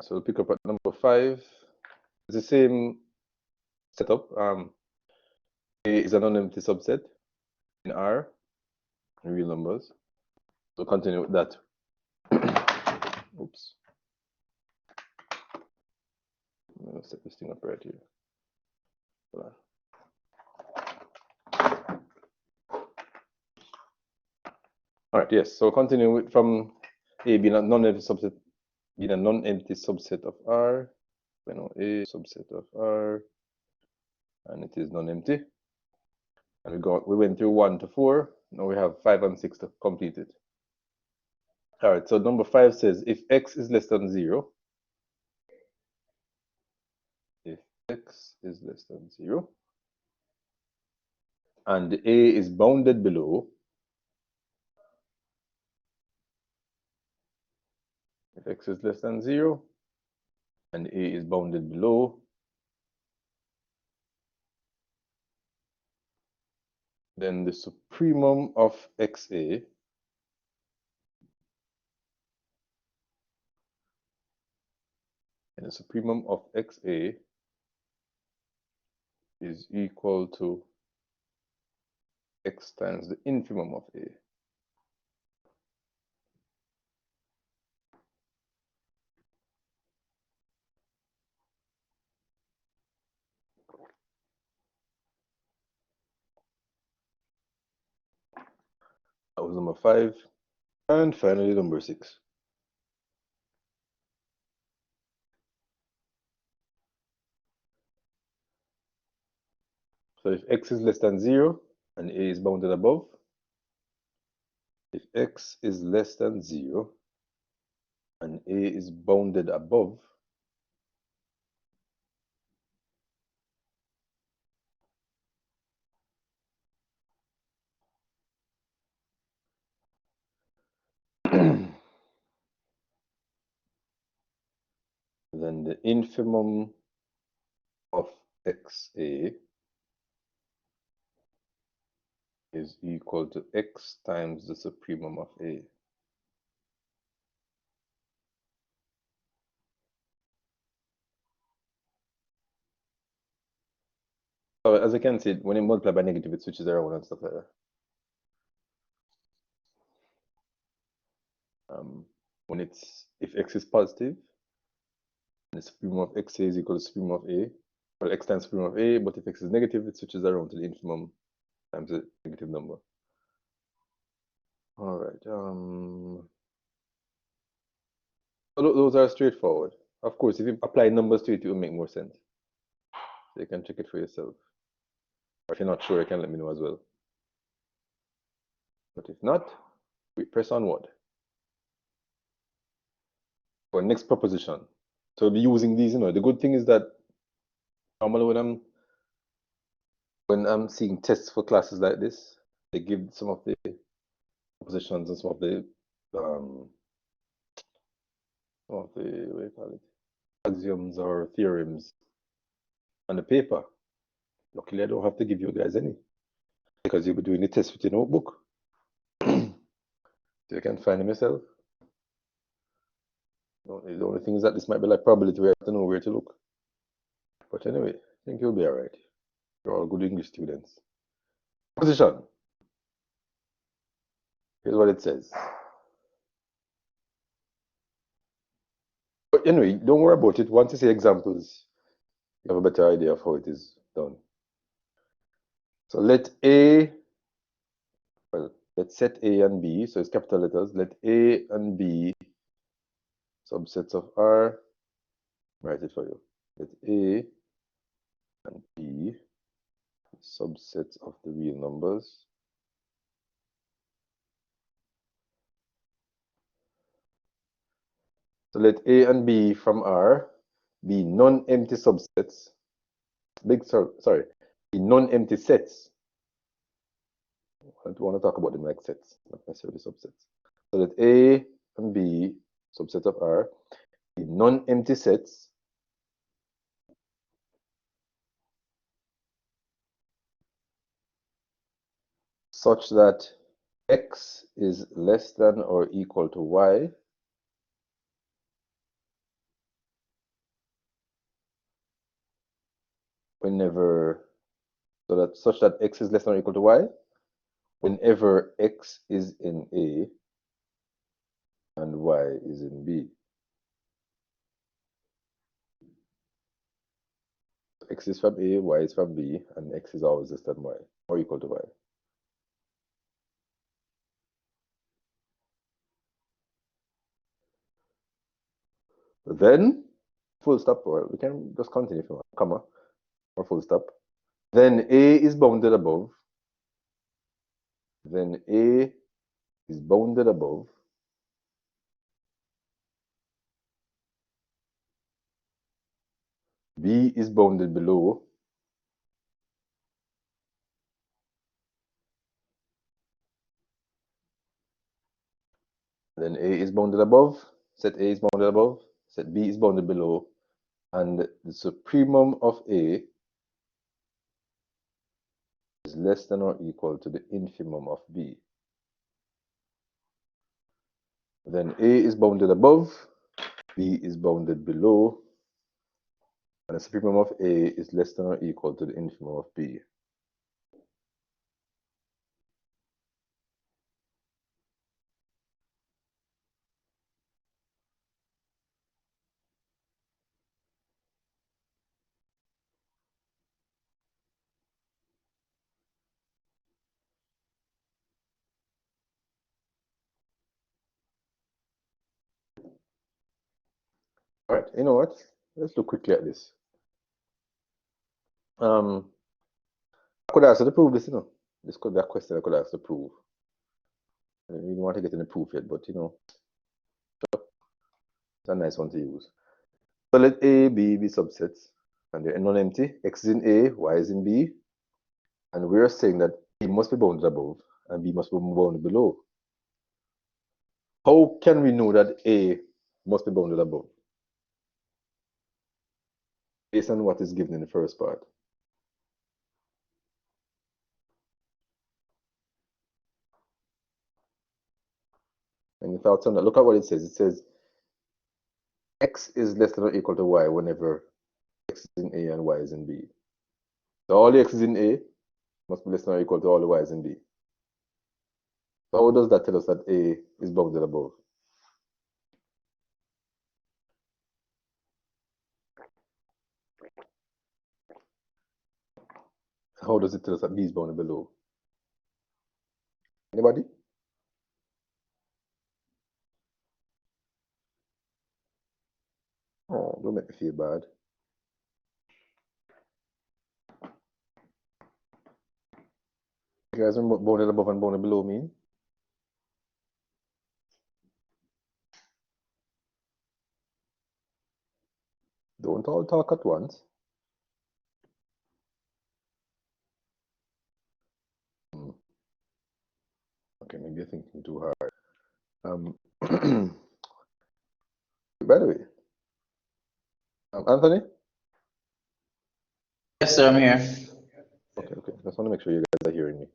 So we'll pick up at number 5. It's the same setup. A is a non-empty subset in R, in real numbers. So continue with that. Oops. I'm gonna set this thing up right here. Hold on. All right, yes. So continue with from A being a non-empty subset, of R. We know A subset of R, and it is non-empty. And we went through 1 to 4. Now we have 5 and 6 to complete it. All right. So number 5 says if x is less than 0. If x is less than 0 and A is bounded below, if x is less than 0 and A is bounded below, then the supremum of XA and the supremum of XA is equal to x times the infimum of A. That was number 5. And finally, number 6. So if x is less than 0 and A is bounded above, if x is less than 0 and A is bounded above, then the infimum of XA is equal to x times the supremum of A. So as I can see, when you multiply by negative, it switches around and stuff like that. When if x is positive, the supremum of XA is equal to supremum of A. Well, x times supremum of A, but if x is negative, it switches around to the infimum times the negative number. All right. So those are straightforward. Of course, if you apply numbers to it, it will make more sense. So you can check it for yourself. Or if you're not sure, you can let me know as well. But if not, we press onward. For next proposition. So we'll be using these, the good thing is that normally when I'm seeing tests for classes like this, they give some of the propositions and some of the what do you call it, axioms or theorems on the paper. Luckily, I don't have to give you guys any because you'll be doing the test with your notebook. So you can find them yourself. The only thing is that this might be like probability where you have to know where to look. But anyway, I think you'll be all right. You're all good English students. Position. Here's what it says. But anyway, don't worry about it. Once you see examples, you have a better idea of how it is done. So let's set A and B. So it's capital letters. Let A and B subsets of R. Write it for you. Let A and B subsets of the real numbers. So let A and B from R be non-empty subsets. Be non-empty sets. I don't want to talk about them like sets, not necessarily subsets. So let A and B, subset of R, be non-empty sets such that x is less than or equal to y whenever, so that such that x is less than or equal to y, whenever x is in A and y is in B. X is from A, y is from B, and x is always less than y or equal to y. Then, full stop, or we can just continue if you want, comma, or full stop. Then A is bounded above. Then A is bounded above. B is bounded below. Then A is bounded above. Set A is bounded above. Set B is bounded below. And the supremum of A is less than or equal to the infimum of B. Then A is bounded above, B is bounded below, and the supremum of A is less than or equal to the infimum of B. All right, you know what? Let's look quickly at this. I could ask you to prove this, you know. This could be a question I could ask to prove. I don't even want to get any proof yet, but you know, it's a nice one to use. So let A, B be subsets, and they're non-empty. X is in A, Y is in B, and we're saying that A must be bounded above, and B must be bounded below. How can we know that A must be bounded above? Based on what is given in the first part. Any thoughts on that? Look at what it says. It says x is less than or equal to y whenever x is in A and y is in B. So all the x is in A must be less than or equal to all the y's in B. So how does that tell us that A is bounded above? How does it tell us that B is bounded below? Anybody? Oh, don't make me feel bad. You guys know what bounded above and bounded below mean? Don't all talk at once. Okay, maybe you're thinking too hard. By the way, Anthony? Yes, sir, I'm here. Okay. Just want to make sure you guys are hearing me.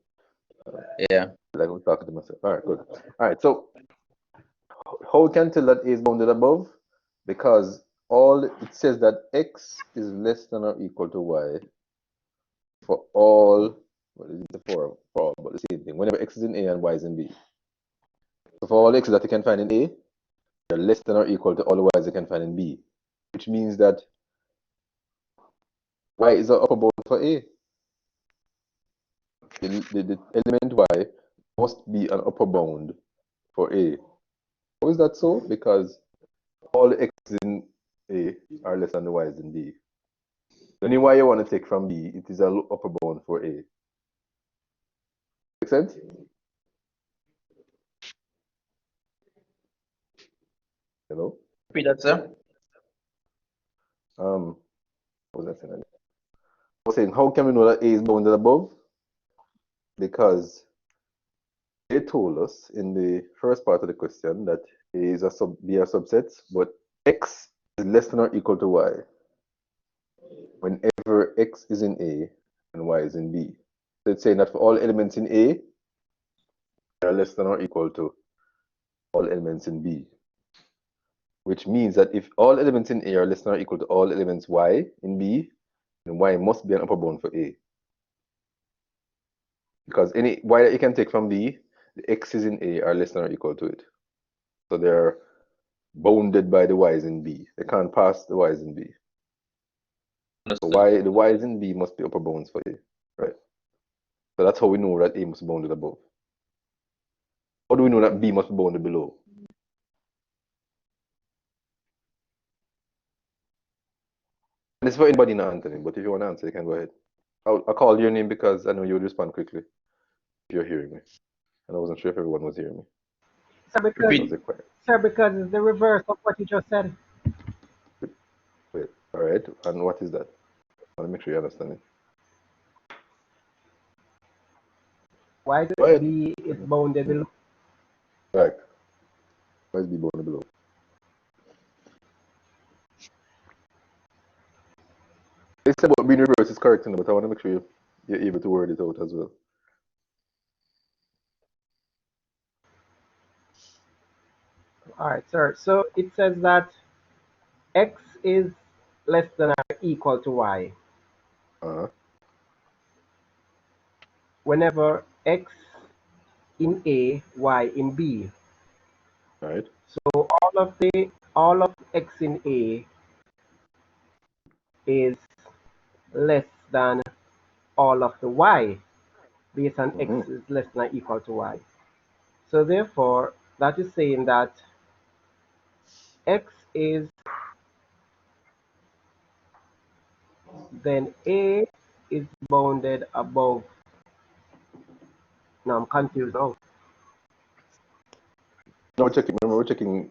Yeah. Like I'm talking to myself. All right, good. All right, so how we can tell that A is bounded above? Because all it says that x is less than or equal to y for all, what is it for all, but the same thing. Whenever x is in A and y is in B. So for all x's that you can find in A, they're less than or equal to all the y's you can find in B. Which means that y is an upper bound for A. The element y must be an upper bound for A. How is that so? Because all the x's in A are less than the y's in B. The only y you want to take from B, it is an upper bound for A. Make sense? Hello? Repeat that, sir. What was I saying? I was saying, how can we know that A is bounded above? Because they told us in the first part of the question that A is a B are subsets, but x is less than or equal to y whenever x is in A and y is in B. So it's saying that for all elements in A, they are less than or equal to all elements in B. Which means that if all elements in A are less than or equal to all elements y in B, then y must be an upper bound for A. Because any y that you can take from B, the x's in A are less than or equal to it. So they're bounded by the y's in B. They can't pass the y's in B. So the y's in B must be upper bounds for A, right? So that's how we know that A must be bounded above. How do we know that B must be bounded below? And it's for anybody not answering, but if you want to answer, you can go ahead. I'll call your name because I know you would respond quickly if you're hearing me. And I wasn't sure if everyone was hearing me. Sir, because That was Repeat. a question. sir, because it's the reverse of what you just said. Wait, all right. And what is that? I want to make sure you understand it. Why Go the ahead. B is bounded below? Right. Why is B bounded below? They said about being reverse is correct, but I want to make sure you're able to word it out as well. All right, sir. So it says that x is less than or equal to y Uh-huh. whenever x in A, y in B. Right. So all of x in A is less than all of the y based on x Mm-hmm. is less than or equal to y. So therefore, that is saying that x is then A is bounded above. No, I'm confused now. Now we're checking. Remember, we're checking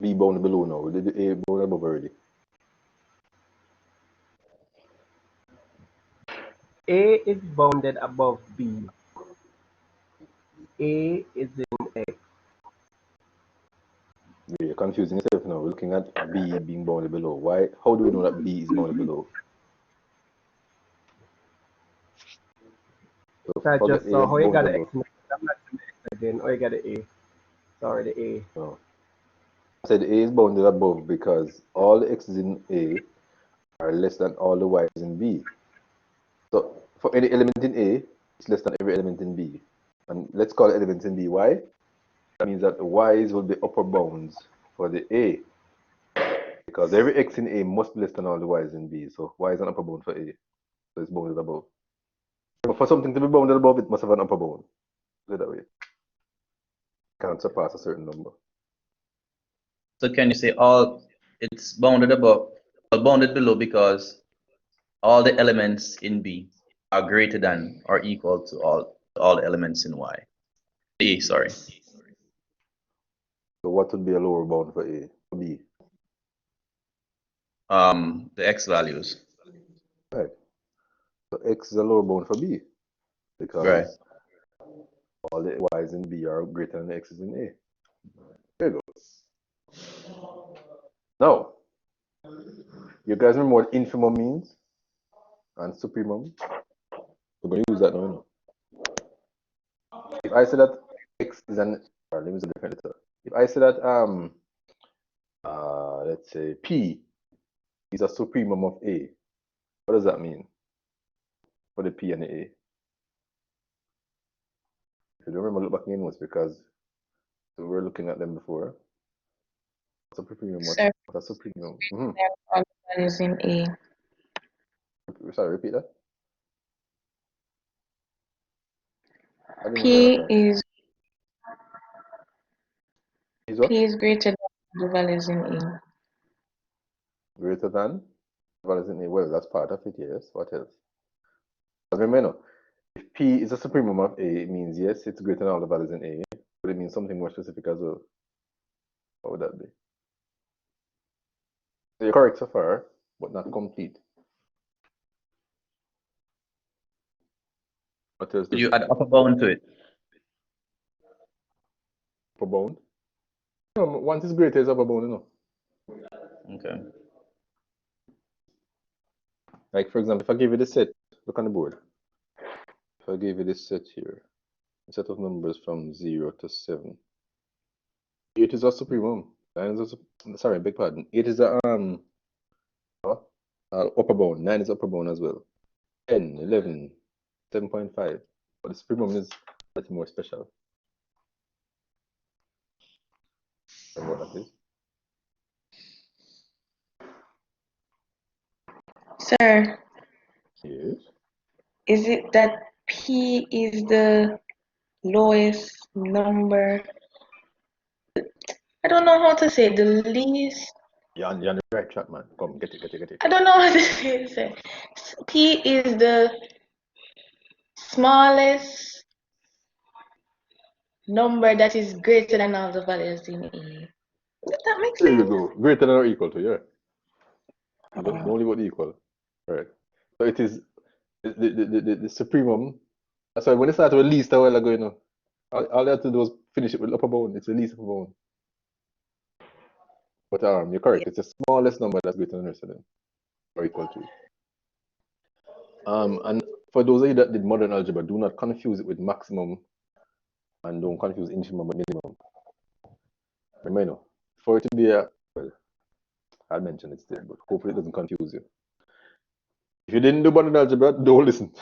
B bounded below now. We did the A bounded above already. A is bounded above B. A is in X. You're confusing yourself now. We're looking at B being bounded below. Why? How do we know that B is bounded below? So So I forget just A saw and how you bounded got the above. X. I'm not seeing the X again. Oh, you got the A. Sorry, the A. No. I said A is bounded above because all the x's in A are less than all the y's in B. So for any element in A, it's less than every element in B. And let's call elements in B y. That means that the y's will be upper bounds for the A. Because every x in A must be less than all the y's in B. So y is an upper bound for A. So it's bounded above. But for something to be bounded above, it must have an upper bound. Put it that way. Can't surpass a certain number. So can you say it's bounded above, bounded below because all the elements in B are greater than or equal to all the elements in Y. A, sorry. So what would be a lower bound for A? For B. The X values. Right. So X is a lower bound for B Right. because all the Y's in B are greater than the X's in A. There you go. Now, you guys remember what infimum means? And supremum? We're going to use that now. You know. If I say that X is an, or let me use a different letter. If I say that let's say P is a supremum of A, what does that mean for the P and the A? If you don't remember, look back in your notes because we were looking at them before. Supremum, Sir, what's a supremum? all values in A. Sorry, repeat that. I didn't hear that P right. is Is what? P is greater than the values in A. Greater than? Well, isn't it? Well, that's part of it, yes. What else? But remember, if P is a supremum of A, it means yes, it's greater than all the values in A, but it means something more specific as well. What would that be? So you're correct so far, but not complete. What else Could does you it add mean? upper bound to it? Upper bound? No, once it's greater, it's upper bound, you know. Okay. Like, for example, if I give you the set, look on the board. If I give you this set here, a set of numbers from 0 to 7, 8 is a supremum. 9 is a, sorry, beg pardon. 8 is a, what? upper bound. 9 is upper bound as well. 10, 11, 7.5. But the supremum is slightly more special. And what that is? Sir, Yes. is it that P is the lowest number? I don't know how to say it, the least. You're on the right track, man. Come, get it. I don't know how to say it. P is the smallest number that is greater than all the values in E. Does that make There you sense? go. Greater than or equal to, yeah. Don't worry about the equal. All right. So it is the supremum. That's why when it started with least a while ago, you know, all you have to do is finish it with upper bound. It's the least upper bound. But you're correct. It's the smallest number that's greater than the rest of them, or equal to. And for those of you that did modern algebra, do not confuse it with maximum, and don't confuse infimum with minimum. Remember, for it to be a, well, I'll mention it still, but hopefully it doesn't confuse you. If you didn't do modern algebra, don't listen.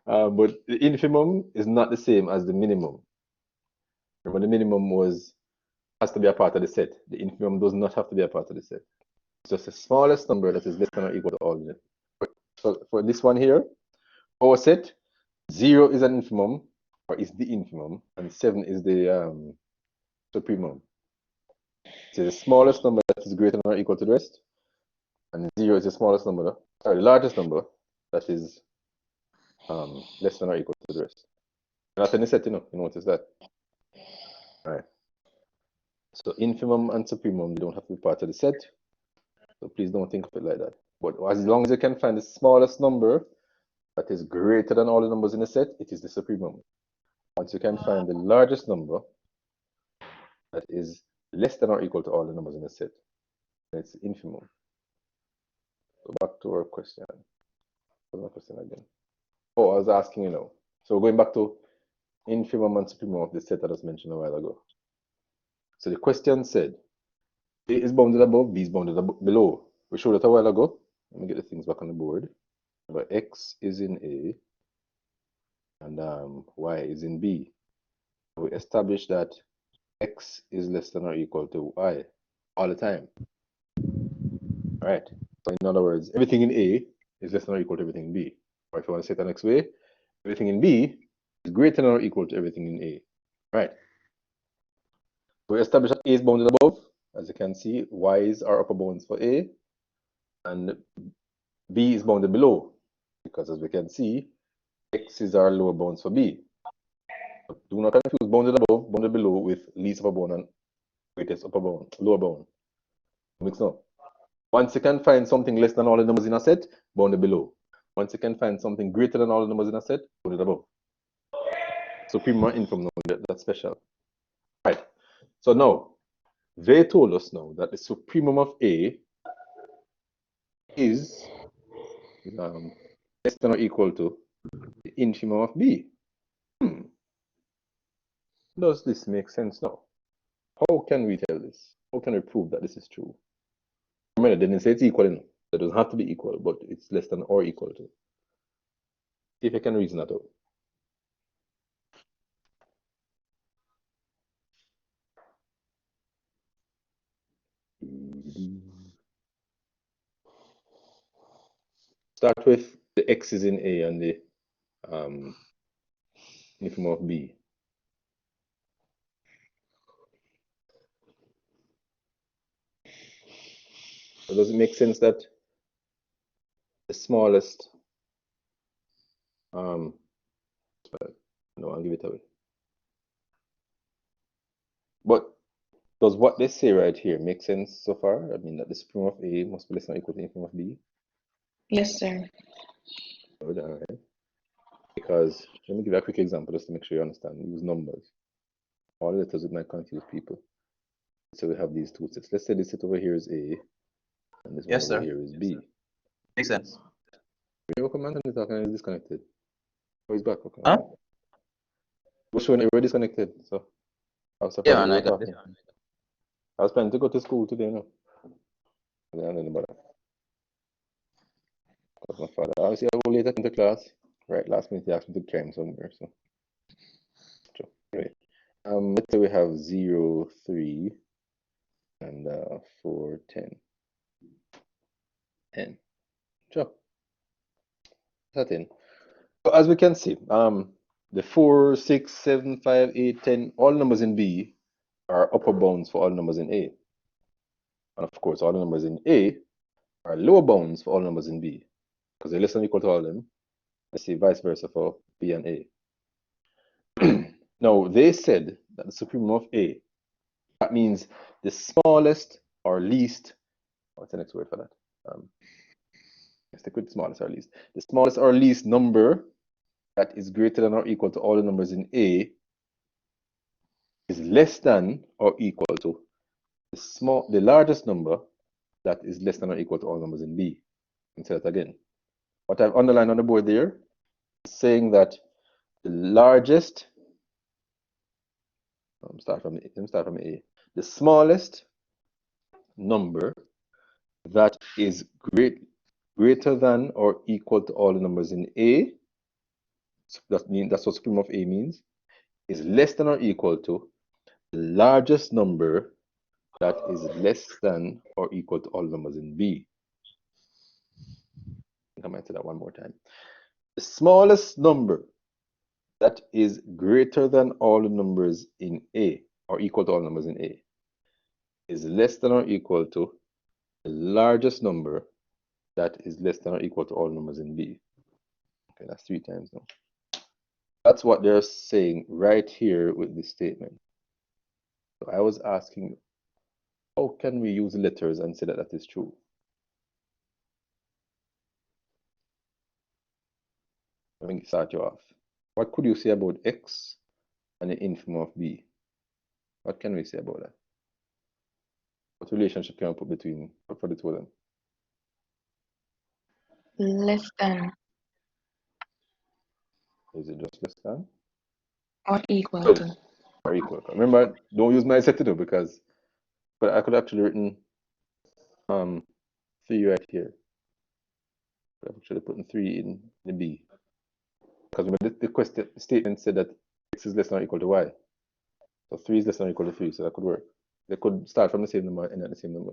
But the infimum is not the same as the minimum. Remember, the minimum has to be a part of the set. The infimum does not have to be a part of the set. It's just the smallest number that is less than or equal to all of them. So for this one here, our set, 0 is an infimum, or is the infimum, and 7 is the supremum. So the smallest number that is greater than or equal to the rest, and 0 is the smallest number, sorry, the largest number that is less than or equal to the rest. Not in the set, you notice that. All right. So infimum and supremum, they don't have to be part of the set. So please don't think of it like that. But as long as you can find the smallest number that is greater than all the numbers in the set, it is the supremum. Once you can find the largest number that is less than or equal to all the numbers in the set, then it's infimum. So back to our question. What's my question again? Oh, I was asking, you know. So going back to infimum and supremum of the set that I just mentioned a while ago. So the question said, A is bounded above, B is bounded below. We showed it a while ago. Let me get the things back on the board. But X is in A and Y is in B. We established that X is less than or equal to Y all the time. All right. So in other words, everything in A is less than or equal to everything in B. Or if you want to say it the next way, everything in B is greater than or equal to everything in A. All right. We established that A is bounded above. As you can see, Y's are upper bounds for A, and B is bounded below, because as we can see, X is our lower bounds for B. But do not confuse bounded above, bounded below with least upper bound and greatest upper bound, lower bound. Mix up. Once you can find something less than all the numbers in a set, bounded below. Once you can find something greater than all the numbers in a set, bounded above. Supremum and infimum, that's special. Right. So now, they told us now that the supremum of A is less than or equal to the infimum of B. Does this make sense now? How can we tell this? How can we prove that this is true? Remember, they didn't say it's equal enough. It doesn't have to be equal, but it's less than or equal to. See if you can reason that out. Start with the x's in A and the infimum of B. So does it make sense that the smallest no, I'll give it away. But does what they say right here make sense so far? I mean that the supremum of A must be less than or equal to the infimum of B? Yes, sir. Good, all right. Because let me give you a quick example just to make sure you understand. Use numbers. All letters might confuse people. So we have these two sets. Let's say this set over here is A, and this Yes, one over sir. here is B. Makes sense. Your command is talking is disconnected. Oh, he's back. Okay. Huh? We're showing we're disconnected. So I was surprised Yeah, that and you I were got this. talking. I was planning to go to school today, no. I didn't know about that. My father. Obviously, I go later into class. Right, last minute he asked me to climb somewhere. So, anyway, let's say we have 0, 3, and 4, 10. 10. Sure. That in. So as we can see, the 4, 6, 7, 5, 8, 10, all numbers in B are upper bounds for all numbers in A. And of course, all the numbers in A are lower bounds for all numbers in B, because they're less than or equal to all of them. Let's see, vice versa for B and A. Now, they said that the supremum of A, that means the smallest or least, what's the next word for that? Let's stick with smallest or least. The smallest or least number that is greater than or equal to all the numbers in A is less than or equal to the largest number that is less than or equal to all numbers in B. Let me say that again. What I've underlined on the board there is saying that the largest, let me start from A. The smallest number that is greater than or equal to all the numbers in A, that's what supremum of A means, is less than or equal to the largest number that is less than or equal to all numbers in B. I might say that one more time. The smallest number that is greater than all the numbers in A, or equal to all numbers in A, is less than or equal to the largest number that is less than or equal to all numbers in B. Okay, that's 3 times now. That's what they're saying right here with this statement. So I was asking, how can we use letters and say that that is true? Let me start you off. What could you say about X and the infimum of B? What can we say about that? What relationship can we put between for the two of them? Less than Is it just less than? or equal Well, to. or equal. Remember, don't use my set to do because, but I could actually written 3 right here. I've actually put 3 in the B. Because remember the question statement said that X is less than or equal to Y. So 3 is less than or equal to 3, so that could work. They could start from the same number and end at the same number.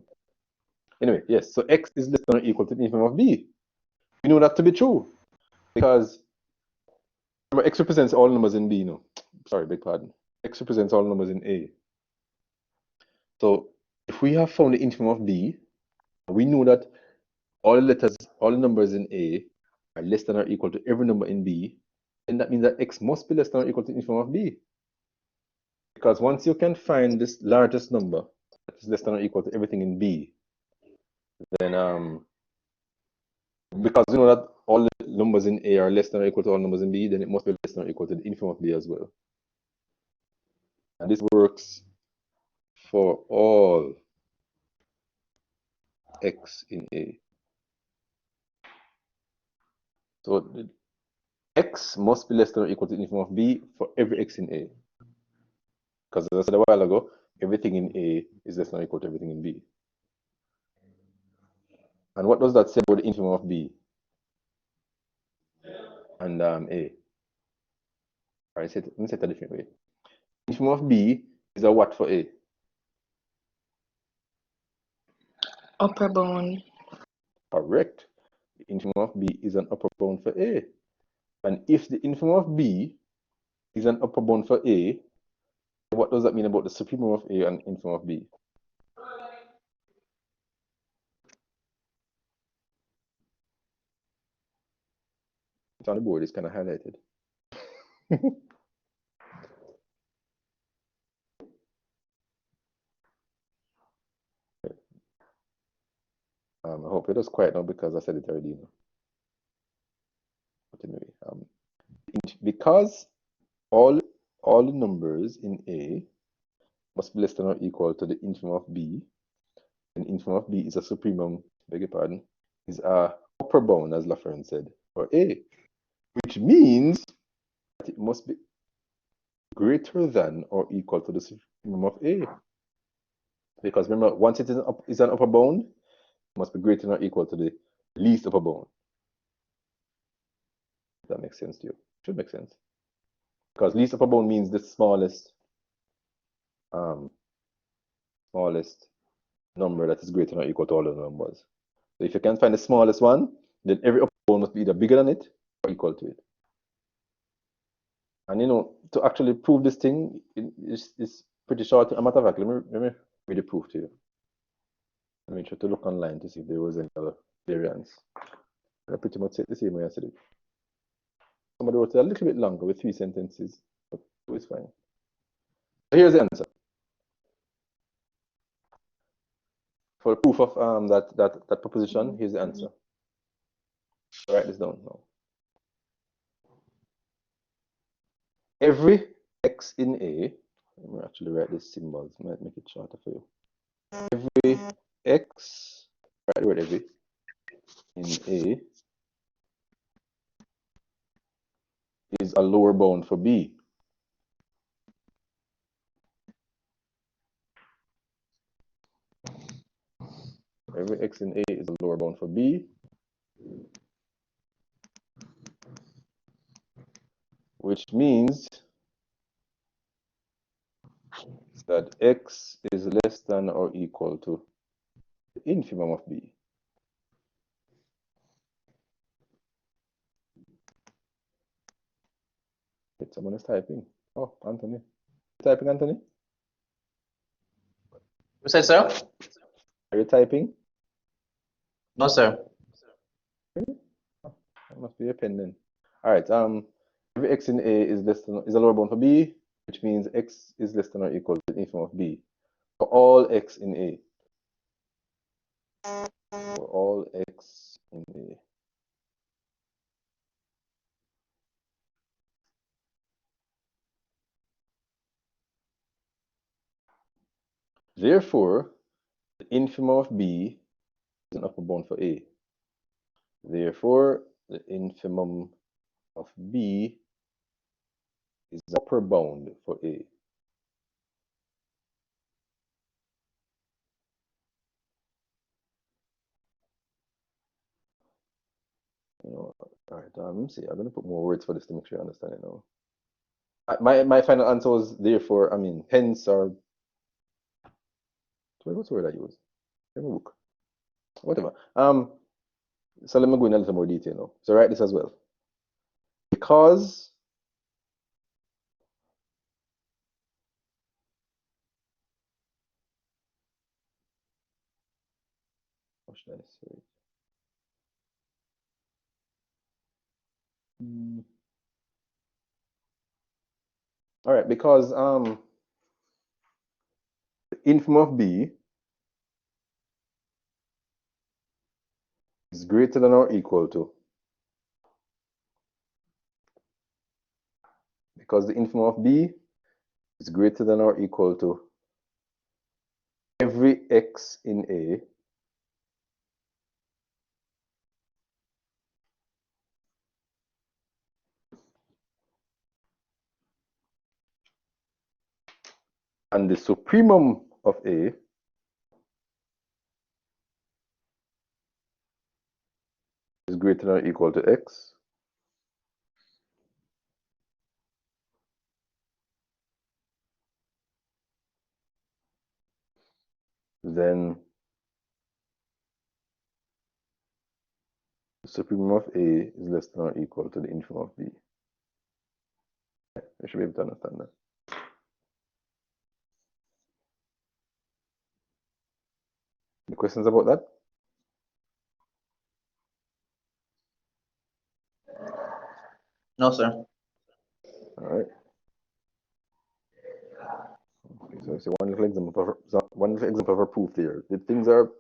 Anyway, yes, so X is less than or equal to the infimum of B. We know that to be true. Because remember, X represents all numbers in B, no? Sorry, beg pardon. X represents all numbers in A. So if we have found the infimum of B, we know that all the numbers in A are less than or equal to every number in B, and that means that X must be less than or equal to the infimum of B. Because once you can find this largest number that is less than or equal to everything in B, then because you know that all the numbers in A are less than or equal to all numbers in B, then it must be less than or equal to the infimum of B as well. And this works for all X in A. So X must be less than or equal to the infimum of B for every X in A. Because as I said a while ago, everything in A is less than or equal to everything in B. And what does that say about the infimum of B and A? All right, let me say it a different way. Infimum of B is a what for A? Upper bound. Correct. The infimum of B is an upper bound for A. And if the infimum of B is an upper bound for A, what does that mean about the supremum of A and infimum of B? It's on the board, it's kind of highlighted. I hope it was quiet now because I said it already. But anyway, because all the numbers in A must be less than or equal to the infimum of B, and infimum of B is a supremum, beg your pardon, is a upper bound, as Lafreniere said, for A, which means that it must be greater than or equal to the supremum of A. Because remember, once it is an upper bound, it must be greater than or equal to the least upper bound. That makes sense to you. Should make sense. Because least upper bound means the smallest number that is greater than or equal to all the numbers. So if you can find the smallest one, then every upper bound must be either bigger than it or equal to it. And to actually prove this thing, it's pretty short. A matter of fact, let me read the proof to you. Let me try to look online to see if there was any other variance. I pretty much said the same way I said it. Somebody wrote it a little bit longer with 3 sentences, but it's fine. So here's the answer. For the proof of that proposition, here's the answer. I'll write this down now. Every x in A, let me actually write these symbols, might make it shorter for you. Every x, write the word every, in A is a lower bound for B. Every x in A is a lower bound for B, which means that x is less than or equal to the infimum of B. Wait, someone is typing. Oh, Anthony. Typing, Anthony? You said, sir? Are you typing? No, sir. That must be a pen then. All right. Every x in A is a lower bound for B, which means x is less than or equal to the infimum of B. For all x in A. For all x in A. Therefore, the infimum of B is an upper bound for A. Therefore, the infimum of B is the upper bound for A. All right, let me see. I'm going to put more words for this to make sure you understand it now. My final answer was therefore, hence, or what's the word I use? Let me look. Whatever. So let me go in a little more detail now. So write this as well. Because how should I say it? All right, because the infimum of B is greater than or equal to, because the infimum of B is greater than or equal to every x in A and the supremum of A is greater than or equal to x, then the supremum of A is less than or equal to the infimum of B. You should be able to understand that. Any questions about that? No, sir. All right. Okay, so it's one little example of a proof there. The things are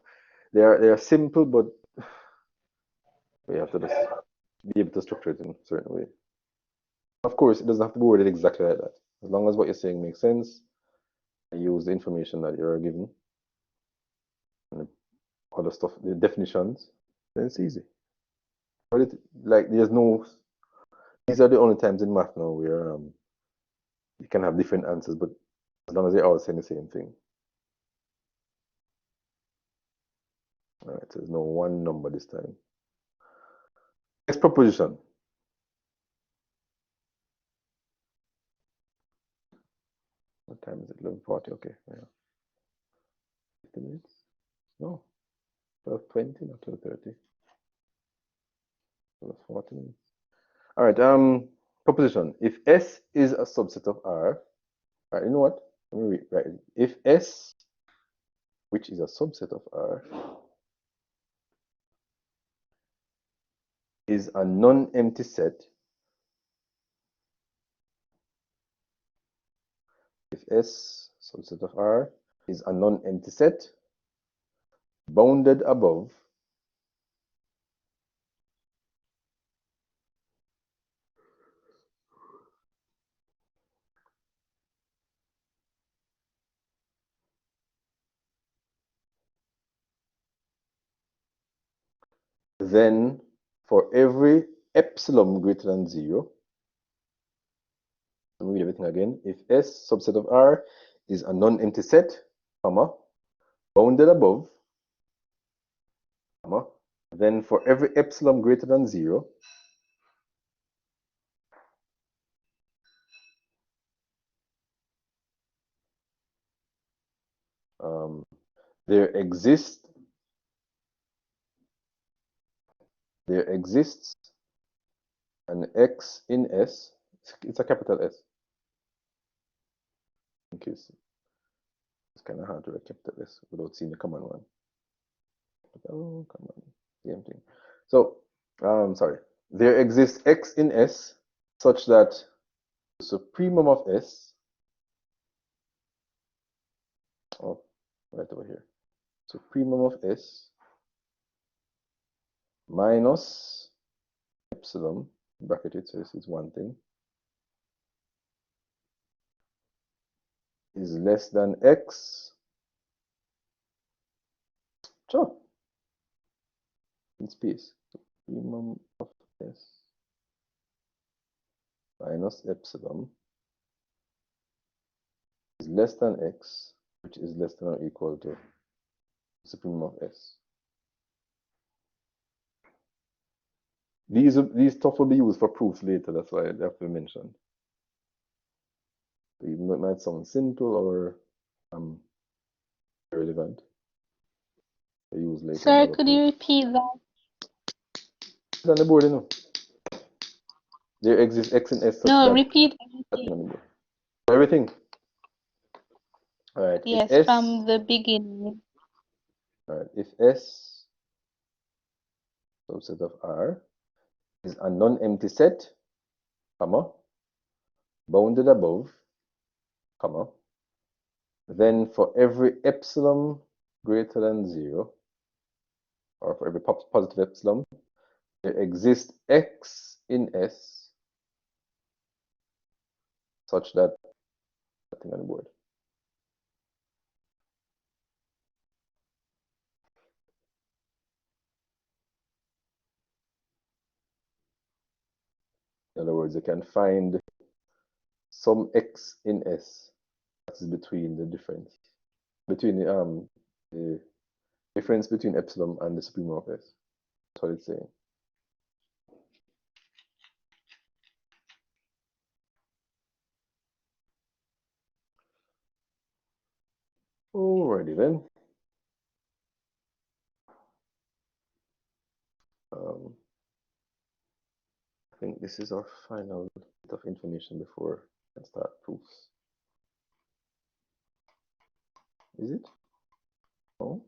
they are simple, but we have to just be able to structure it in a certain way. Of course, it doesn't have to be worded exactly like that. As long as what you're saying makes sense, and use the information that you're given, and the other stuff, the definitions, then it's easy. But there's no. These are the only times in math now where you can have different answers, but as long as they're all saying the same thing. All right, so there's no one number this time. Next proposition. time is it? 11:40. Okay. Yeah. 50 minutes? No. 12:20, not 12:30. 12:40 minutes. All right. Proposition. If S is a subset of R, all right, you know what? Let me read. Right. If S, which is a subset of R, is a non-empty set. If S, subset of R, is a non-empty set, bounded above then for every epsilon greater than 0, let me read everything again. If S subset of R is a non-empty set, comma, bounded above, comma, then for every epsilon greater than 0, there exists an X in S. It's a capital S. In case it's kind of hard to write capital S without seeing the common one. Oh, come on, same thing. So, sorry. There exists X in S such that the supremum of S, oh, right over here, supremum of S minus epsilon, bracketed, so this is one thing, is less than X, sure, in space, supremum of S minus epsilon is less than X, which is less than or equal to supremum of S. These stuff will be used for proofs later, that's why they have to be mentioned. Even though it might sound simple or irrelevant, they use later. Sir, could you repeat that? It's on the board, you know. There exists X and S such No, that repeat everything on everything. the board. Everything. All right. Yes, if S, from the beginning. all right. If S subset of R is a non-empty set, comma, bounded above, comma, then for every epsilon greater than 0, or for every positive epsilon, there exists X in S such that nothing on the board. In other words, you can find some X in S that is between the difference between the difference between epsilon and the supremum of S. That's what it's saying. Alrighty then. I think this is our final bit of information before we can start proofs. Is it? Oh,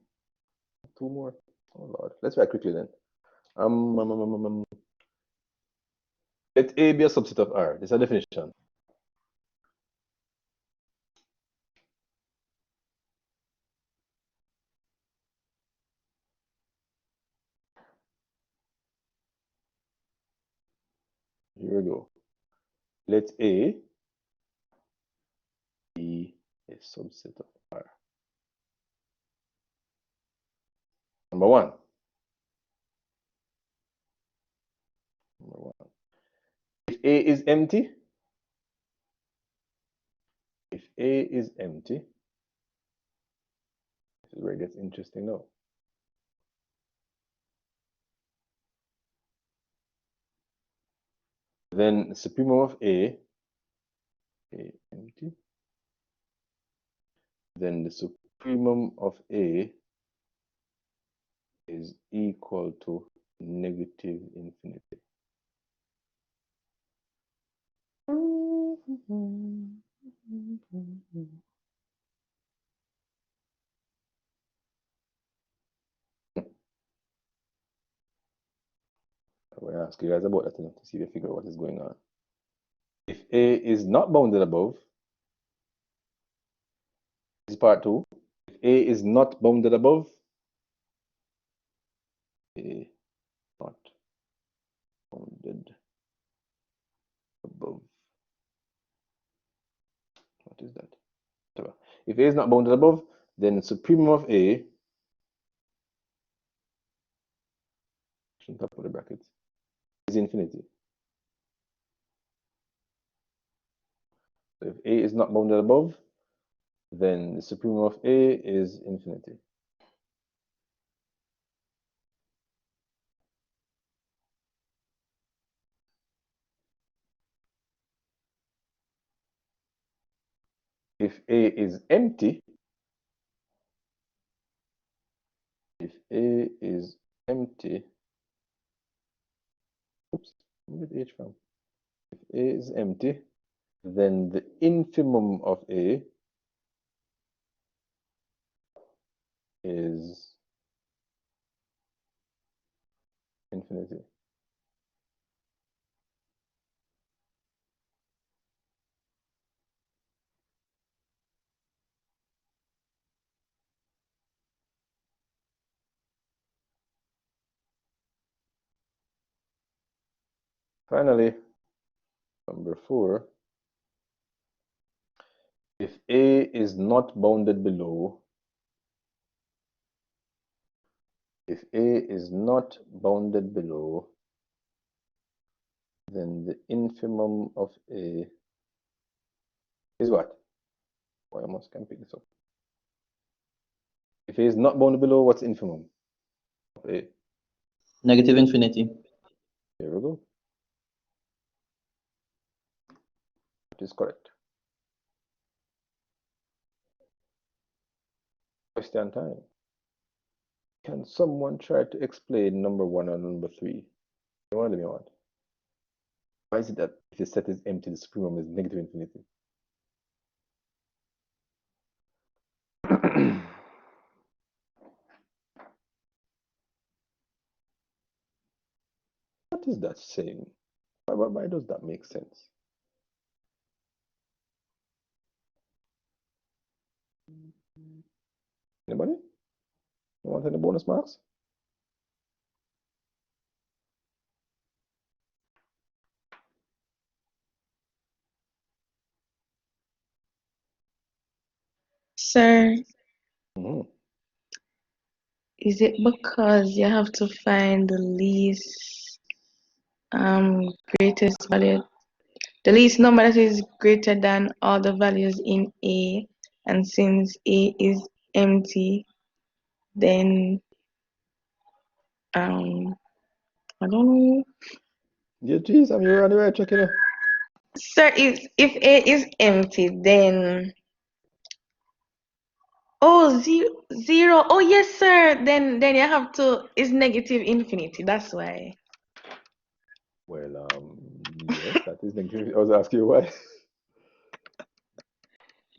two more. Oh Lord. Let's write quickly then. Let A be a subset of R. This is a definition. Here we go. Let A be a subset of R. Number one. If A is empty, this is where it gets interesting now. Then supremum of A empty, then the supremum of A is equal to negative infinity. I'm going to ask you guys about that to see if you figure out what is going on. If A is not bounded above, this is part 2. If A is not bounded above, A not bounded above. What is that? Whatever. If A is not bounded above, then the supremum of A, on top of the brackets, is infinity. So if A is not bounded above, then the supremum of A is infinity. If A is empty, if A is empty, oops, where did H from? If A is empty, then the infimum of A is infinity. Finally, number 4, if A is not bounded below, if A is not bounded below, then the infimum of A is what? Oh, I almost can pick this up. If A is not bounded below, what's infimum of A? Negative infinity. Here we go. That is correct. Question time. Can someone try to explain number 1 and number 3? Let me want. Why is it that if the set is empty, the supremum is negative infinity? What is that saying? Why does that make sense? Anybody? You want any bonus marks? Sir, Mm-hmm. is it because you have to find the least greatest value, the least number that is greater than all the values in A, and since A is empty, then I don't know. Yeah, geez, I'm you're on the right track, you know. Sir, if A is empty, then oh zero. Oh yes, sir. Then you have to is negative infinity. That's why. Well, yes, that is negative. I was asking you why.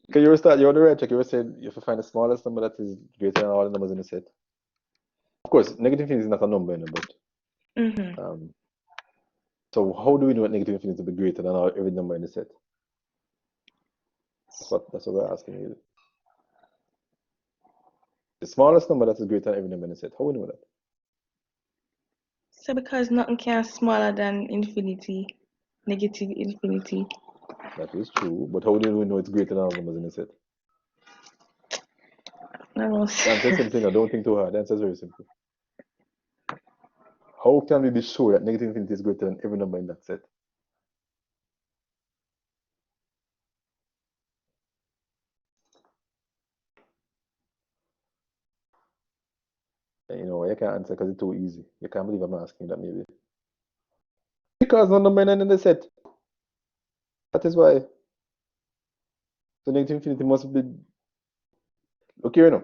Because you're on the right track. You were saying you have to find the smallest number that is greater than all the numbers in the set. Of course, negative infinity is not a number, you know, but Mm-hmm. so how do we know that negative infinity will be greater than every number in the set? That's what we're asking you. The smallest number that is greater than every number in the set. How do we know that? So because nothing can smaller than infinity, negative infinity. That is true, but how do we know it's greater than all numbers in the set? I don't know, The answer is sir. simple. No, don't think too hard. The answer is very simple. How can we be sure that negative infinity is greater than every number in that set? And you know, you can't answer because it's too easy. You can't believe I'm asking that maybe. Because no number in the set. That is why. So negative infinity must be Look here now.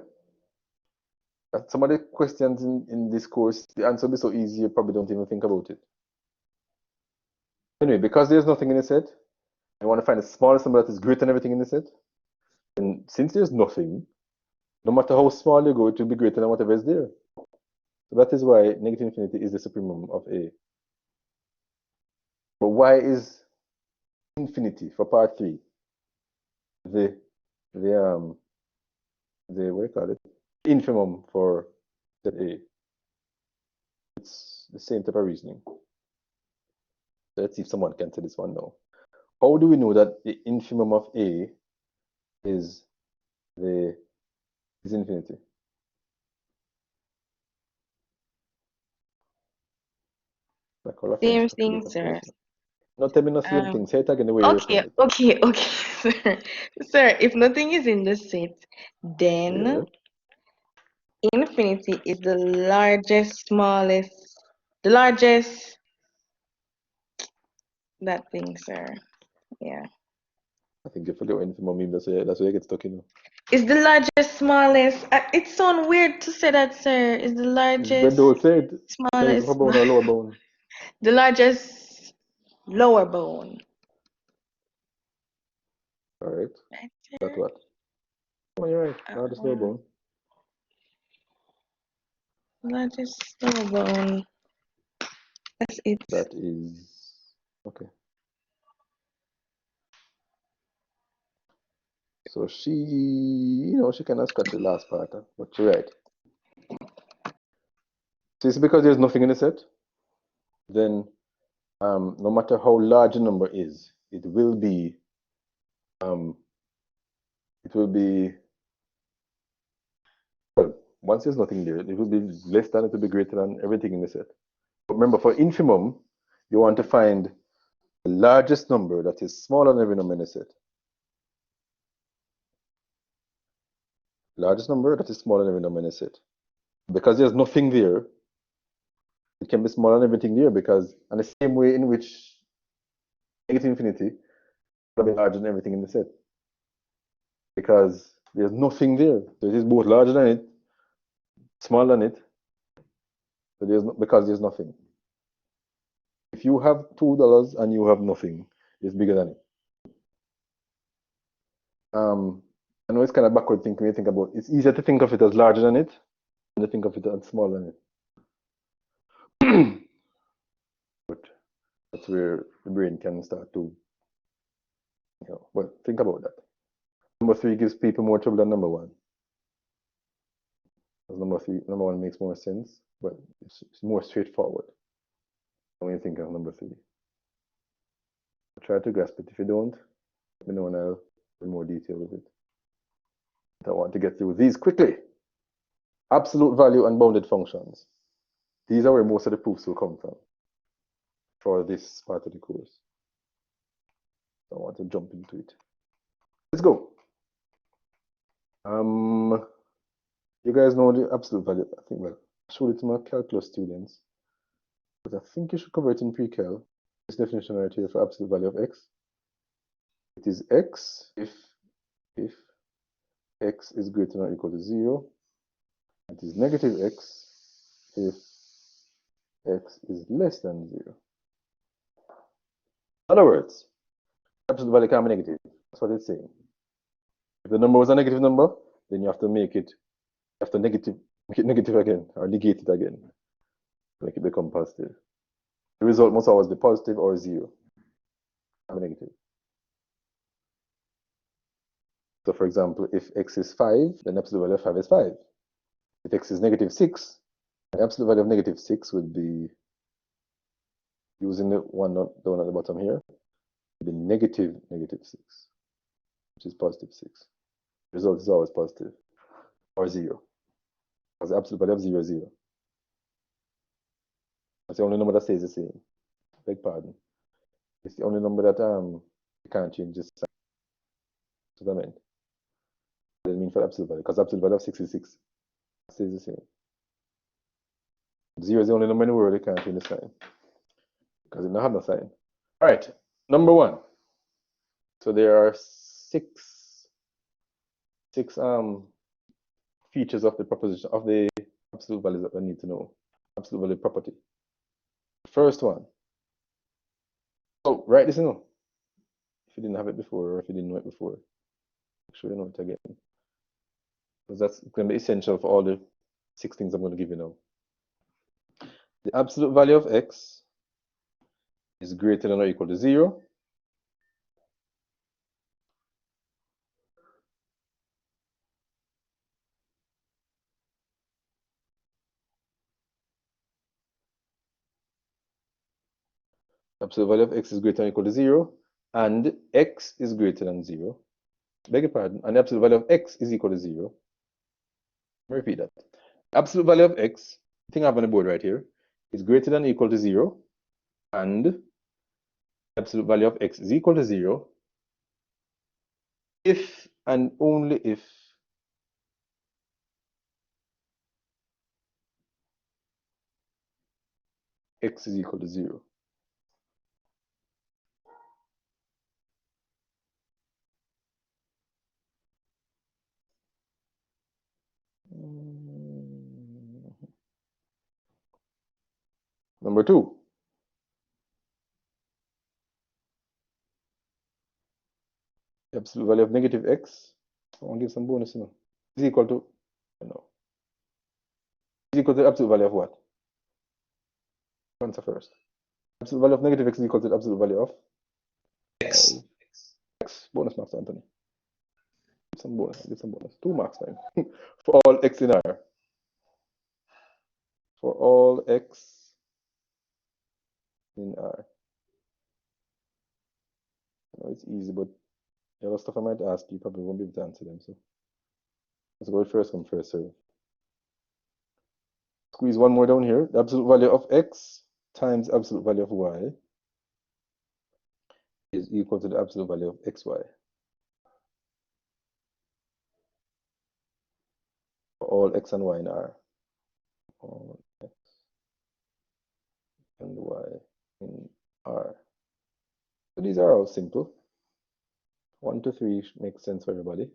Some of the questions in this course, the answer will be so easy you probably don't even think about it. Anyway, because there's nothing in the set, I want to find the smallest number that is greater than everything in the set. And since there's nothing, no matter how small you go, it will be greater than whatever is there. So that is why negative infinity is the supremum of A. But why is infinity for part 3 the what do you call it? Infimum for set A? It's the same type of reasoning. So let's see if someone can say this one now. How do we know that the infimum of A is infinity? Like all our friends Same thing, calculate, of sir. course. Not tell me no same thing. Say it again the way you Okay, recall it. okay, okay, sir. Sir, if nothing is in the set, Yeah. then infinity is the largest, smallest, the largest, that thing, sir. Yeah. I think you forget what infimum means. That's where you get stuck in. It's the largest, smallest. It sounds weird to say that, sir. It's the But largest, don't say it. Tell it upper smallest, bound or lower bound. the largest lower bone. All right. Right, That's sir? what? Oh, you're right. Largest lower bound. Largest lower bone. That's it. That is okay. So she kind of scratched the last part, huh? But you're right. So it's because there's nothing in the set, then no matter how large a number is, it will be well, once there's nothing there, it will be less than, it will be greater than everything in the set. But remember, for infimum, you want to find the largest number that is smaller than every number in the set. Largest number that is smaller than every number in the set. Because there's nothing there, it can be smaller than everything there, because in the same way in which negative infinity will be larger than everything in the set. Because there's nothing there. So it is both larger than it, smaller than it, because there's nothing. If you have $2 and you have nothing, it's bigger than it. I know it's kind of backward thinking when you think about it. It's easier to think of it as larger than it than to think of it as smaller than it. But that's where the brain can start to, well, think about that. Number 3 gives people more trouble than number 1. Because number 1 makes more sense, but it's more straightforward when you think of number 3. Try to grasp it. If you don't, let me know and I'll go in more detail with it. I want to get through these quickly. Absolute value and bounded functions. These are where most of the proofs will come from for this part of the course. I want to jump into it. Let's go. You guys know the absolute value. I think, well, I showed it to my calculus students, but I think you should cover it in pre-cal. This definition right here for absolute value of x. It is x if x is greater than or equal to 0. It is negative x if x is less than 0. In other words, absolute value can be negative. That's what it's saying. If the number was a negative number, then you have to make it negative again, or negate it again, make it become positive. The result must always be positive or 0, or negative. So for example, if x is 5, then absolute value of 5 is 5. If x is negative 6, the absolute value of negative 6 would be, using the one down at the bottom here, would be negative 6, which is positive 6. The result is always positive or 0. Because the absolute value of 0 is 0. That's the only number that stays the same. Beg pardon. It's the only number that you can't change the sign. That's what I meant. What does it mean for absolute value? Because absolute value of 6 is 6. It stays the same. 0 is the only number in the world that can't change the sign. Because it don't have no sign. Alright, number 1. So there are six features of the proposition of the absolute values that we need to know. Absolute value property. First one. So write this in. If you didn't have it before, or if you didn't know it before, make sure you know it again. Because that's going to be essential for all the 6 things I'm going to give you now. The absolute value of x is greater than or equal to 0. Absolute value of x is greater than or equal to 0, and x is greater than 0. Beg your pardon. And the absolute value of x is equal to 0. Let me repeat that. Absolute value of x, the thing I have on the board right here, is greater than or equal to 0, and absolute value of x is equal to 0 if and only if x is equal to 0. Number 2. The absolute value of negative x, I want to give some bonus, is equal to, is equal to the absolute value of what? Answer first. Absolute value of negative x is equal to the absolute value of X. x. Bonus marks, Anthony. Give some bonus. Give some bonus. 2 marks time. For all x in R. For all x in R. I know it's easy, but the other stuff I might ask you probably won't be able to answer them. So let's go with first come, first serve. Squeeze one more down here. The absolute value of x times absolute value of y is equal to the absolute value of xy. For all x and y in R. All x and y in R. So these are all simple. 1 to 3 makes sense for everybody.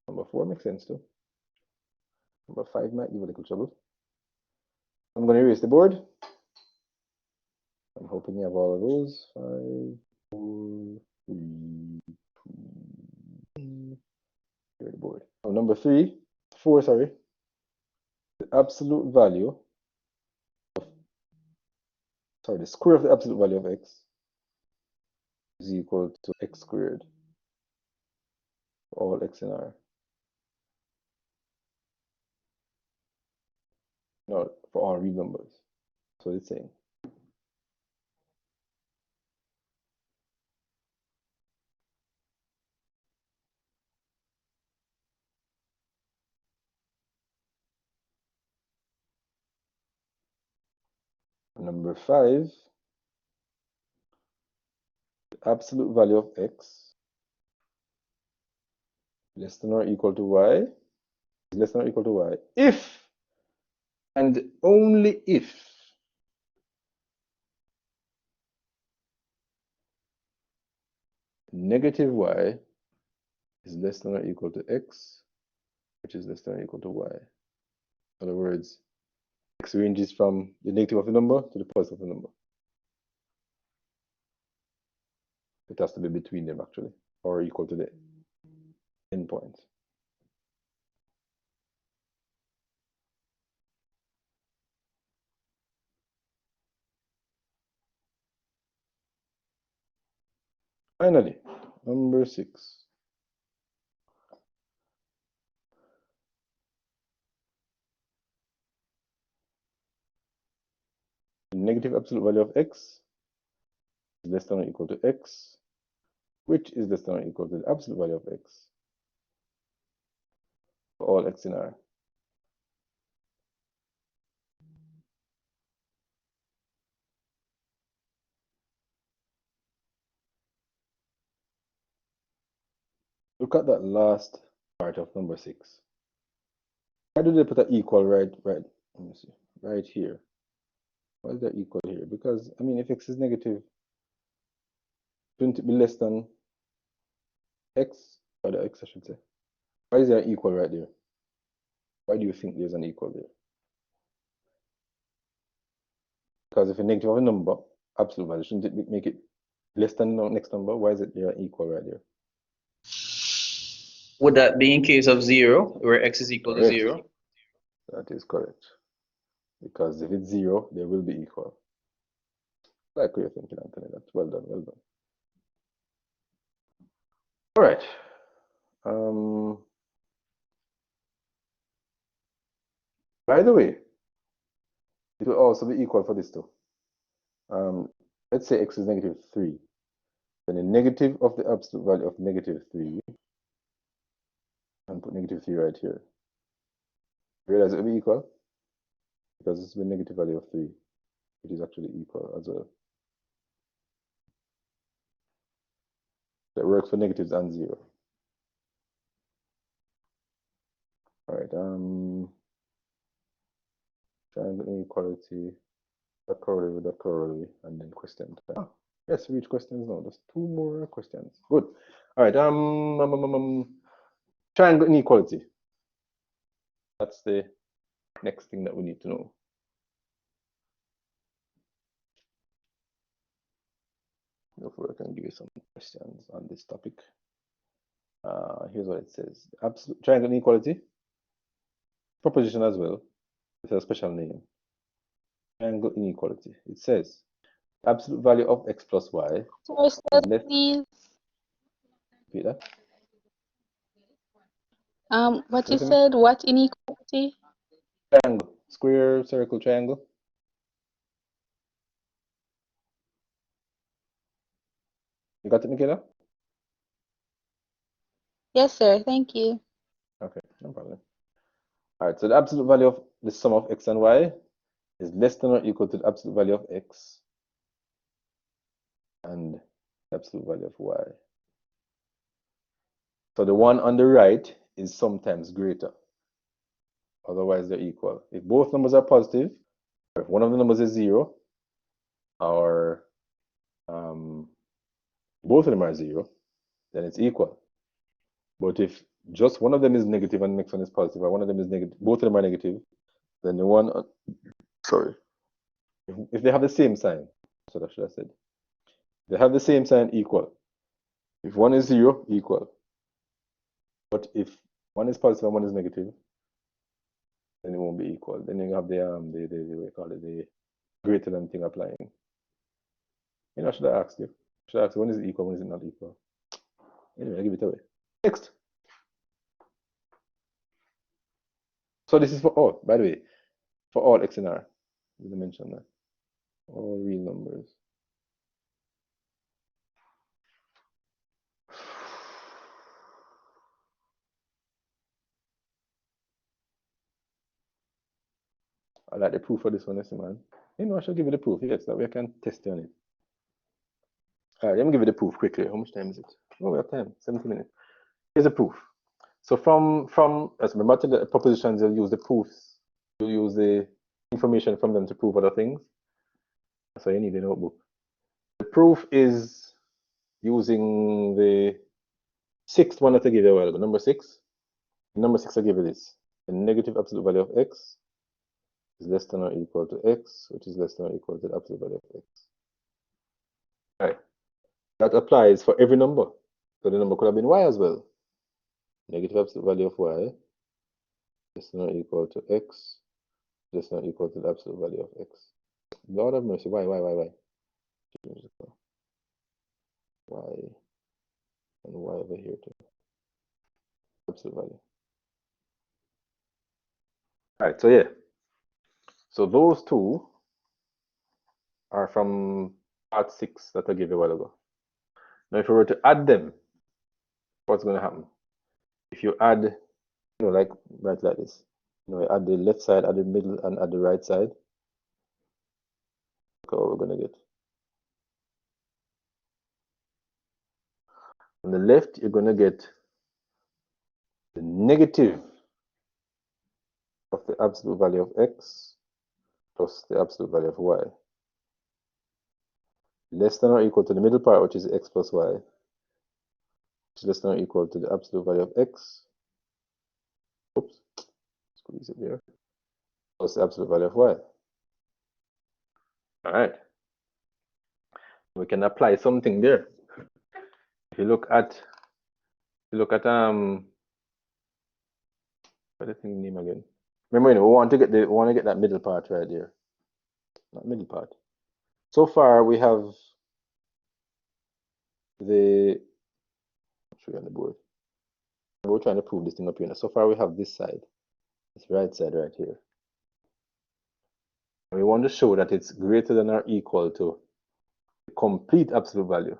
Number 4 makes sense too. Number 5 might give a little trouble. I'm going to erase the board. I'm hoping you have all of those. 5, 4, 3, 2, here the board. Oh, number 4, sorry. The absolute value the square of the absolute value of x is equal to x squared for all x in R. No, for all real numbers. So it's saying. Number 5, the absolute value of x less than or equal to y is less than or equal to y if and only if negative y is less than or equal to x, which is less than or equal to y. In other words, x ranges from the negative of the number to the positive of the number. It has to be between them actually, or equal to the endpoint. Finally, number 6. The negative absolute value of x is less than or equal to x, which is less than or equal to the absolute value of x for all x in R. Look at that last part of number 6. Why do they put an equal right? Let me see. Right here. Why is that equal here? Because, I mean, if x is negative, shouldn't it be less than x? Or the x, I should say. Why is there an equal right there? Why do you think there's an equal there? Because if a negative of a number, absolute value, shouldn't it make it less than the next number? Why is it there equal right there? Would that be in case of 0, where x is equal to Correct. 0? That is correct. Because if it's 0, they will be equal. Like you're thinking, Anthony. That's well done, well done. All right. By the way, it will also be equal for this too. Let's say x is -3. Then the negative of the absolute value of -3, and put -3 right here. Realize it will be equal because it's the negative value of 3. It is actually equal as well. That works for negatives and 0. All right. Triangle inequality. That corollary with that corollary, and then question time. Oh, yes, reach questions now. Just 2 more questions. Good. All right. Triangle inequality. That's the next thing that we need to know. Therefore, I can give you some questions on this topic. Here's what it says: absolute triangle inequality. Proposition as well. It's a special name. Triangle inequality. It says absolute value of x plus y Sorry, is sir, less. please. Repeat that. What you Listen to me. said, what inequality? Triangle, square, circle, triangle. You got it, Michaela? Yes, sir, thank you. Okay, no problem. All right, so the absolute value of the sum of x and y is less than or equal to the absolute value of x and the absolute value of y. So the one on the right is sometimes greater. Otherwise, they're equal. If both numbers are positive, or if one of the numbers is 0, or both of them are 0, then it's equal. But if just one of them is negative and the next one is positive, or one of them is negative, both of them are negative, then the one, sorry, if they have the same sign, so that should have said, they have the same sign, equal. If one is 0, equal. But if one is positive and one is negative, then it won't be equal. Then you have the what you call it, the greater than thing applying. You know, should I ask you? Should I ask you when is it equal, when is it not equal? Anyway, I give it away. Next. So this is for all, by the way, for all x and r. Did I mention that? All real numbers. I like the proof for this one, yes, man. You know, I should give you the proof, yes, that way I can test you on it. All right, let me give you the proof quickly. How much time is it? Oh, we have time, 70 minutes. Here's the proof. So from as remember the propositions, you'll use the proofs. You'll use the information from them to prove other things. So you need a notebook. The proof is using the sixth one that I gave you a while ago, number 6. Number 6, I give you this. The negative absolute value of x is less than or equal to x, which is less than or equal to the absolute value of x. All right. That applies for every number. So the number could have been y as well. Negative absolute value of y less than or equal to x, less than or equal to the absolute value of x. Lord of mercy, why? Y and y over here too. Absolute value. All right, so yeah. So those two are from part 6 that I gave you a while ago. Now, if we were to add them, what's going to happen? If you add, you know, like right like this, you know, add the left side, add the middle, and add the right side, look at what we're going to get. On the left, you're going to get the negative of the absolute value of x plus the absolute value of y. Less than or equal to the middle part, which is x plus y, which is less than or equal to the absolute value of x Oops, squeeze it there. Plus the absolute value of y. All right. We can apply something there. If you look at what the thing name again? Remember, we want to get that middle part right there. Not middle part. So far we have the show you on the board. We're trying to prove this thing up here. So far we have this side, this right side right here. And we want to show that it's greater than or equal to the complete absolute value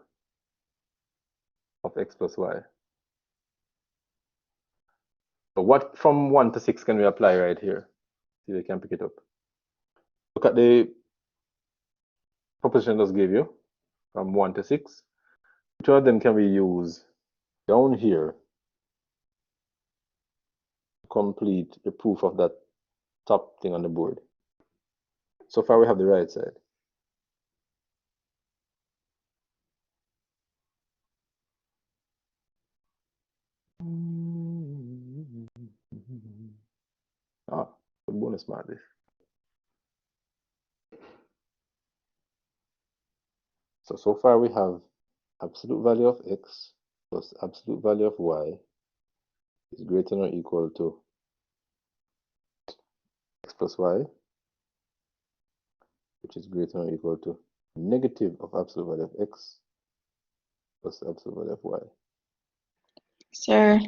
of x plus y. So what from 1 to 6 can we apply right here? See if we can pick it up. Look at the proposition I just gave you from 1 to 6. Which one of them can we use down here to complete the proof of that top thing on the board? So far we have the right side. Ah, the bonus mark this. So far we have absolute value of x plus absolute value of y is greater than or equal to x plus y, which is greater than or equal to negative of absolute value of x plus absolute value of y. Sir,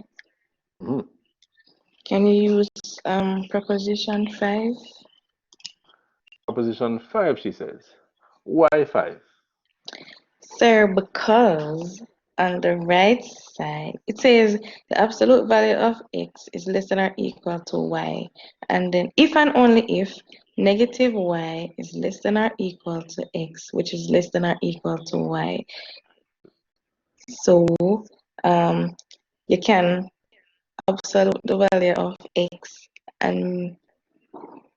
Mm-hmm. can you use proposition 5? Proposition 5, she says. Why 5? Sir, because on the right side, it says the absolute value of x is less than or equal to y. And then if and only if negative y is less than or equal to x, which is less than or equal to y. So you can absolute the value of x and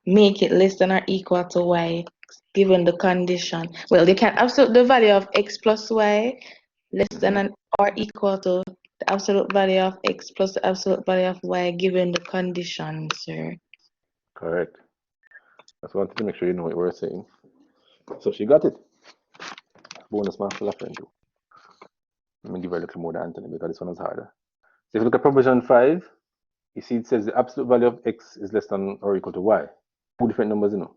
make it less than or equal to y given the condition. Well, you can absolute the value of x plus y less than or equal to the absolute value of x plus the absolute value of y given the condition, sir. Correct. Just wanted to make sure you know what we're saying. So she got it. Bonus mark for Lafren too. Let me give her a little more than Anthony because this one is harder. So if you look at proposition 5, you see it says the absolute value of x is less than or equal to y. Two different numbers, you know.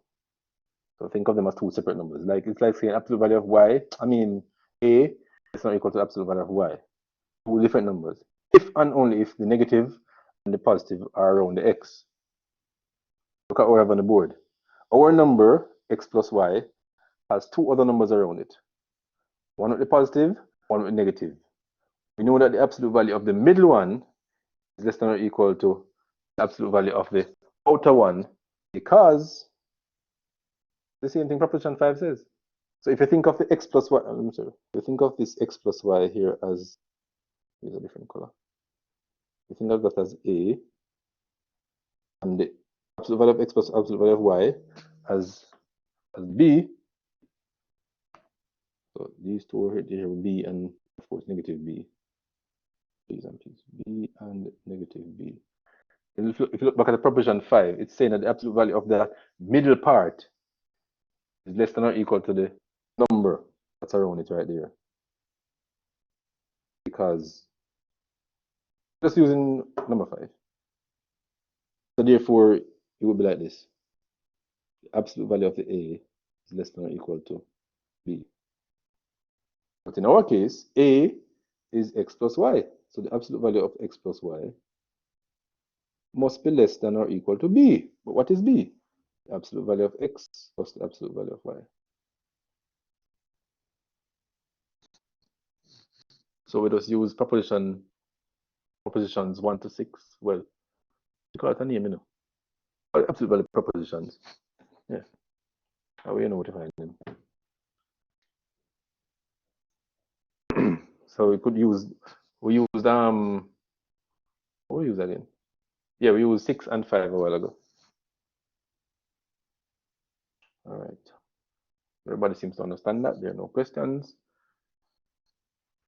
So think of them as two separate numbers. Like it's like saying absolute value of y, a is not equal to absolute value of y. Two different numbers. If and only if the negative and the positive are around the x. Look at what we have on the board. Our number, x plus y, has two other numbers around it. One with the positive, one with the negative. We know that the absolute value of the middle one is less than or equal to the absolute value of the outer one because the same thing proposition 5 says. So if you think of the x plus y, I'm sorry, if you think of this x plus y here as, use a different color. You think of that as a, and the absolute value of x plus absolute value of y as b. So these two are here b and of course negative b. P's and p's, b and negative b. And if you look back at the proposition 5, it's saying that the absolute value of the middle part is less than or equal to the number that's around it right there. Because just using number 5. So therefore, it would be like this. The absolute value of the A is less than or equal to B. But in our case, A is x plus y. So the absolute value of x plus y must be less than or equal to B. But what is B? The absolute value of x plus the absolute value of y. So we just use propositions 1 to 6. Well, you call it a name, you know. Absolute value propositions. Yeah. How you know what to find them. So we could use, we used what we use again? Yeah, we used 6 and 5 a while ago. All right. Everybody seems to understand that. There are no questions.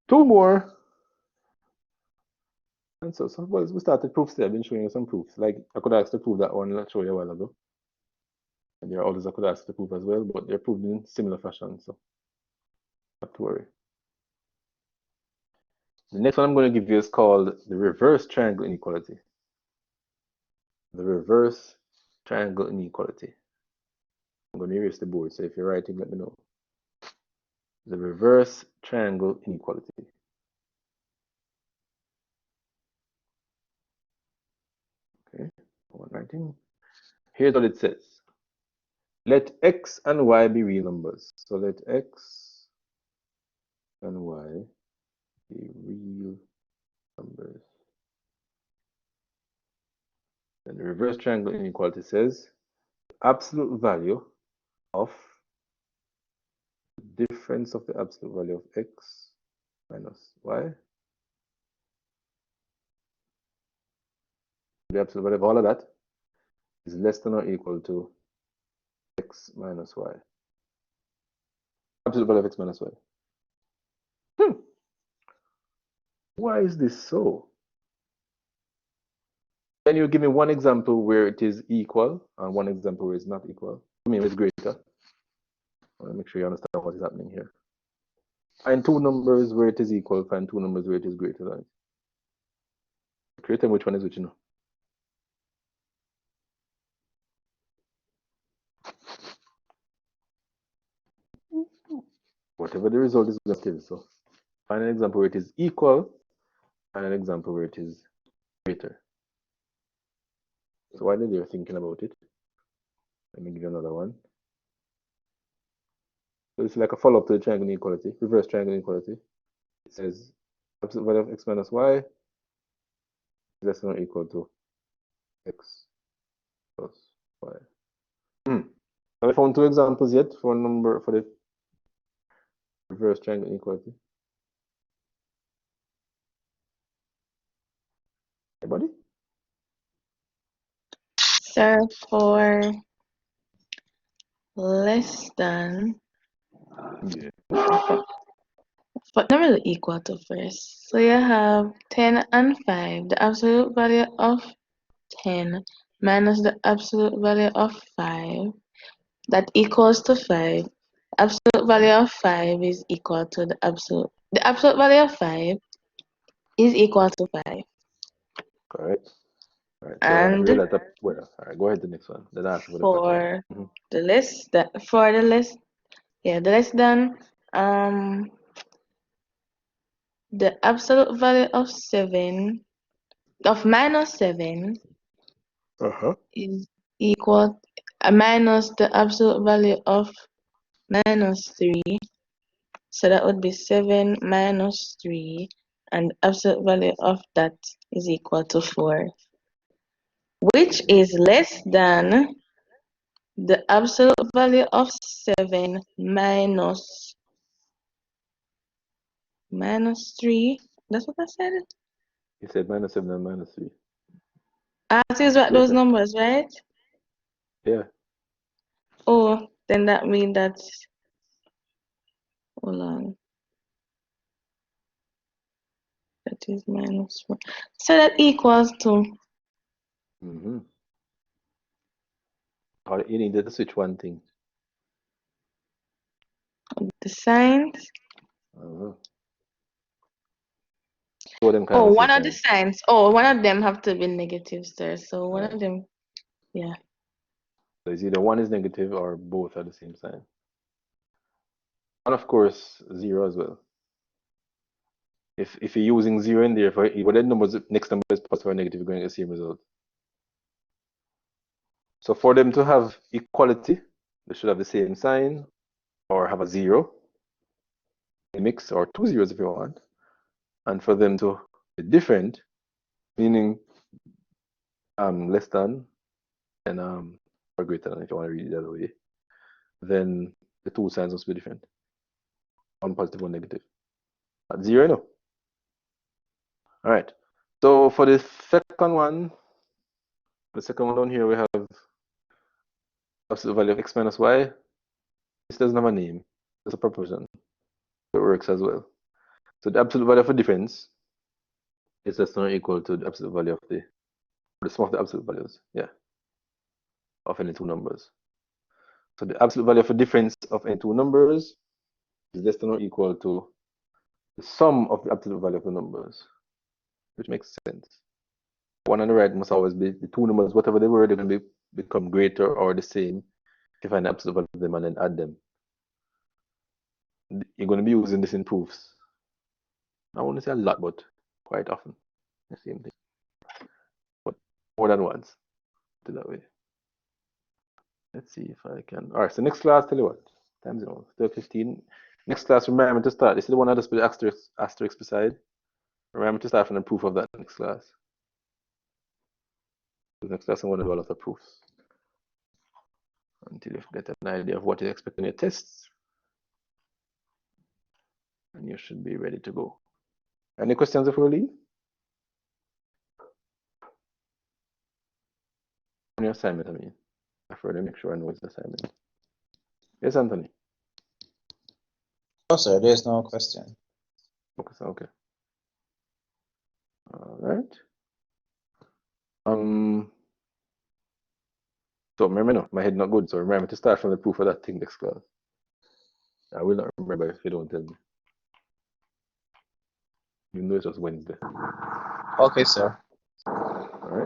Two more. And so well, we started proofs there. I've been showing you some proofs. Like I could ask to prove that one I showed you a while ago. And there are others I could ask to prove as well, but they're proved in similar fashion, so not to worry. The next one I'm going to give you is called the reverse triangle inequality. The reverse triangle inequality. I'm going to erase the board, so if you're writing, let me know. The reverse triangle inequality. Okay, one writing. Here's what it says. Let x and y be real numbers. So let x and y be real numbers. And the reverse triangle inequality says absolute value of the difference of the absolute value of x minus y. The absolute value of all of that is less than or equal to x minus y. Absolute value of x minus y. Why is this so? Can you give me one example where it is equal and one example where it's not equal? I mean, it's greater. I want to make sure you understand what is happening here. Find two numbers where it is equal, find two numbers where it is greater than it. Create them, which one is which, you know? Whatever the result is going to give. So find an example where it is equal, find an example where it is greater. So while you're thinking about it, let me give you another one. So it's like a follow-up to the triangle inequality, reverse triangle inequality. It says absolute value of x minus y is less than or equal to x plus y. Have I found two examples yet for number for the reverse triangle inequality? Anybody? Sir, for less than, Yeah. but not really equal to first. So you have 10 and 5, the absolute value of 10 minus the absolute value of 5, that equals to 5. Absolute value of 5 is equal to the absolute value of 5 is equal to 5. Correct. All right. So have you And read that up? Well, all right. Go ahead to the next one. Then ask for the pattern. for the less that for the less the less than the absolute value of 7 of minus 7 is equal minus the absolute value of minus 3. So that would be 7 minus 3, and the absolute value of that is equal to 4, which is less than the absolute value of 7 minus 3. That's what I said. You said minus 7 and minus 3. I have to use what those Greater. numbers, right? Yeah. Oh, then that means that, hold on, that is minus 1. So that equals to, Or you needed to switch one thing. the signs. Two of them kind Oh, of the one same of the sign. signs. Oh, one of them have to be negative, sir. So one Right. of them, yeah. So it's either one is negative or both are the same sign. And of course, 0 as well. If you're using 0 in there, for whatever numbers next number is positive or negative, you're going to get the same result. So for them to have equality, they should have the same sign or have a 0, a mix, or two zeros if you want. And for them to be different, meaning less than and or greater than, if you want to read it the other way, then the two signs must be different. One positive, one negative. At 0, no. All right. So for the second one down here, we have absolute value of x minus y. This doesn't have a name. It's a proportion. It works as well. So the absolute value of a difference is less than or equal to the absolute value of the sum of the absolute values, yeah, of any two numbers. So the absolute value of a difference of any two numbers is less than or equal to the sum of the absolute value of the numbers, which makes sense. One on the right must always be the two numbers, whatever they were, they're going to become greater or the same if you find the absolute value of them and then add them. You're going to be using this in proofs. I won't say a lot, but quite often. The same thing. But more than once. Do that way. Let's see if I can. All right, so next class, tell you what. Time's now 12:15. Next class, remember to start. This is the one I just put asterisk beside. Remember to start from the proof of that next class. The next class, I'm going to do a lot of proofs until you get an idea of what you expect in your tests. And you should be ready to go. Any questions before we leave? On your assignment, I mean. I further make sure I know it's assignment. Yes, Anthony. Oh, sir, there's no question. Okay. All right. So remember, no, my head not good. So remember to start from the proof of that thing next class. I will not remember if you don't tell me. You know it was Wednesday. Okay, sir.